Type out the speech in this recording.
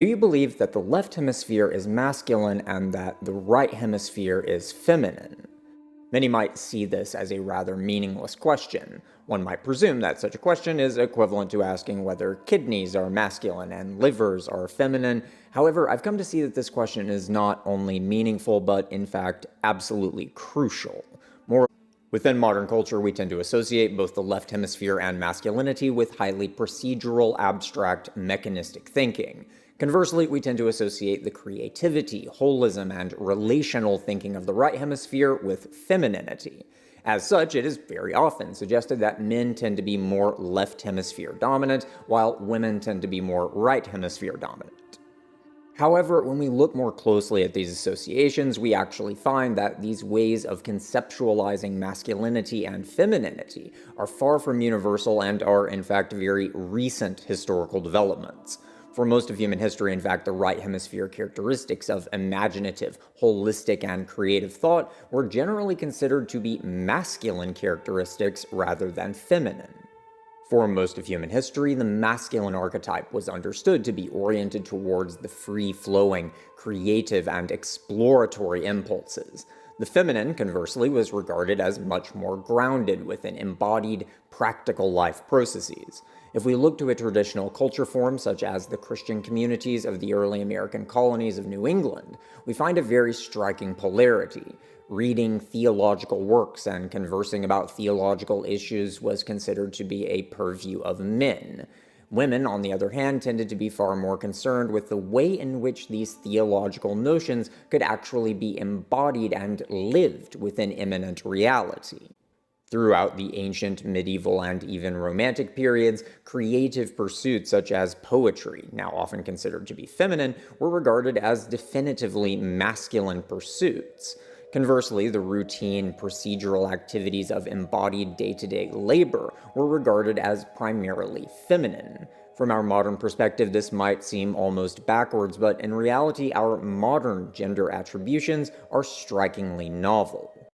Do you believe that the left hemisphere is masculine and that the right hemisphere is feminine? Many might see this as a rather meaningless question. One might presume that such a question is equivalent to asking whether kidneys are masculine and livers are feminine. However, I've come to see that this question is not only meaningful, but in fact absolutely crucial. Within modern culture, we tend to associate both the left hemisphere and masculinity with highly procedural, abstract, mechanistic thinking. Conversely, we tend to associate the creativity, holism, and relational thinking of the right hemisphere with femininity. As such, it is very often suggested that men tend to be more left hemisphere dominant, while women tend to be more right hemisphere dominant. However, when we look more closely at these associations, we actually find that these ways of conceptualizing masculinity and femininity are far from universal and are, in fact, very recent historical developments. For most of human history, in fact, the right hemisphere characteristics of imaginative, holistic, and creative thought were generally considered to be masculine characteristics rather than feminine. For most of human history, the masculine archetype was understood to be oriented towards the free-flowing, creative, and exploratory impulses. The feminine, conversely, was regarded as much more grounded within embodied, practical life processes. If we look to a traditional culture form such as the Christian communities of the early American colonies of New England, we find a very striking polarity. Reading theological works and conversing about theological issues was considered to be a purview of men. Women, on the other hand, tended to be far more concerned with the way in which these theological notions could actually be embodied and lived within immanent reality. Throughout the ancient, medieval, and even Romantic periods, creative pursuits such as poetry, now often considered to be feminine, were regarded as definitively masculine pursuits. Conversely, the routine, procedural activities of embodied day-to-day labor were regarded as primarily feminine. From our modern perspective, this might seem almost backwards, but in reality, our modern gender attributions are strikingly novel.